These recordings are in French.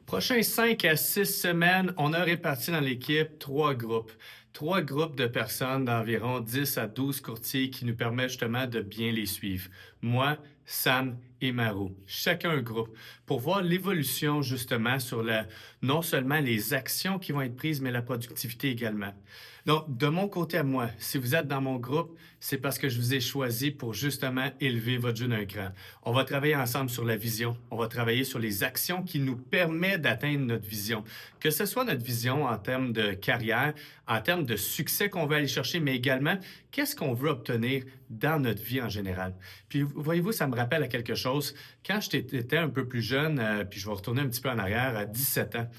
Prochains 5 à 6 semaines, on a réparti dans l'équipe 3 groupes. 3 groupes de personnes d'environ 10 à 12 courtiers qui nous permettent justement de bien les suivre. Moi, Sam et Maro, chacun un groupe, pour voir l'évolution justement sur non seulement les actions qui vont être prises, mais la productivité également. Donc, de mon côté à moi, si vous êtes dans mon groupe, c'est parce que je vous ai choisi pour justement élever votre jeu d'un cran. On va travailler ensemble sur la vision. On va travailler sur les actions qui nous permettent d'atteindre notre vision. Que ce soit notre vision en termes de carrière, en termes de succès qu'on veut aller chercher, mais également qu'est-ce qu'on veut obtenir dans notre vie en général. Puis voyez-vous, ça me rappelle à quelque chose. Quand j'étais un peu plus jeune, puis je vais retourner un petit peu en arrière, à 17 ans,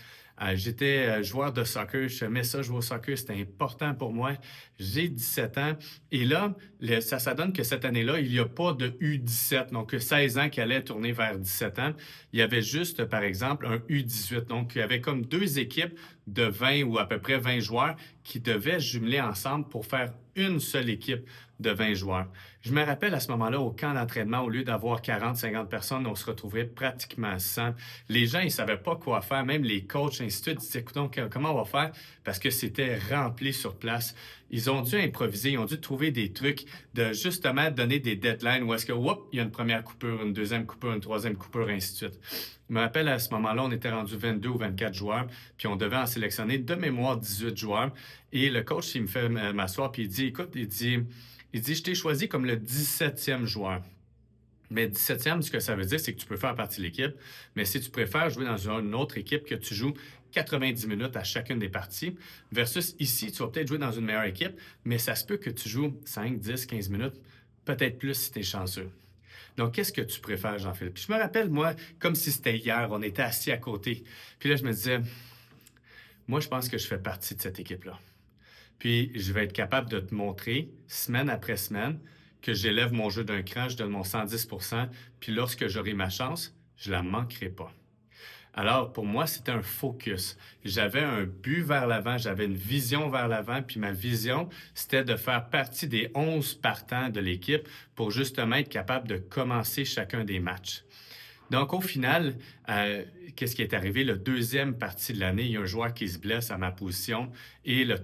j'étais joueur de soccer, j'aimais ça, jouer au soccer, c'était important pour moi. J'ai 17 ans et là, ça donne que cette année-là, il n'y a pas de U17, donc 16 ans qui allait tourner vers 17 ans. Il y avait juste, par exemple, un U18. Donc, il y avait comme deux équipes de 20 ou à peu près 20 joueurs qui devaient jumeler ensemble pour faire une seule équipe de 20 joueurs. Je me rappelle à ce moment-là, au camp d'entraînement, au lieu d'avoir 40, 50 personnes, on se retrouvait pratiquement 100. Les gens, ils ne savaient pas quoi faire, même les coachs, ainsi de suite, ils disaient, écoutons, comment on va faire? Parce que c'était rempli sur place. Ils ont dû improviser, ils ont dû trouver des trucs de justement donner des deadlines où est-ce que, whoop, il y a une première coupure, une deuxième coupure, une troisième coupure, ainsi de suite. Je me rappelle à ce moment-là, on était rendu 22 ou 24 joueurs, puis on devait en sélectionner de mémoire 18 joueurs. Et le coach, il me fait m'asseoir, puis il dit, écoute, je t'ai choisi comme le 17e joueur. Mais 17e, ce que ça veut dire, c'est que tu peux faire partie de l'équipe. Mais si tu préfères jouer dans une autre équipe, que tu joues 90 minutes à chacune des parties, versus ici, tu vas peut-être jouer dans une meilleure équipe, mais ça se peut que tu joues 5, 10, 15 minutes, peut-être plus si tu es chanceux. Donc, qu'est-ce que tu préfères, Jean-Philippe? Puis je me rappelle, moi, comme si c'était hier, on était assis à côté. Puis là, je me disais, moi, je pense que je fais partie de cette équipe-là. Puis, je vais être capable de te montrer, semaine après semaine, que j'élève mon jeu d'un cran, je donne mon 110 puis lorsque j'aurai ma chance, je la manquerai pas. Alors, pour moi, c'était un focus. J'avais un but vers l'avant, j'avais une vision vers l'avant, puis ma vision, c'était de faire partie des 11 partants de l'équipe pour justement être capable de commencer chacun des matchs. Donc, au final, qu'est-ce qui est arrivé? Le deuxième partie de l'année, il y a un joueur qui se blesse à ma position. Et le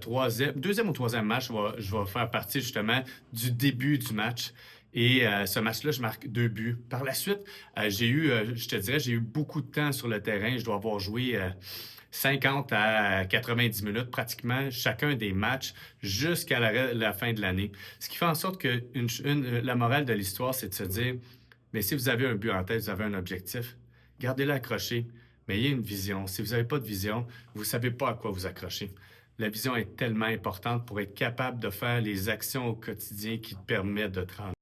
deuxième ou troisième match, je vais faire partie justement du début du match. Et ce match-là, je marque 2 buts. Par la suite, je te dirais, j'ai eu beaucoup de temps sur le terrain. Je dois avoir joué 50 à 90 minutes pratiquement chacun des matchs jusqu'à la fin de l'année. Ce qui fait en sorte que la morale de l'histoire, c'est de se dire, mais si vous avez un but en tête, vous avez un objectif, gardez-le accroché, mais ayez une vision. Si vous n'avez pas de vision, vous ne savez pas à quoi vous accrocher. La vision est tellement importante pour être capable de faire les actions au quotidien qui te permettent de te rendre.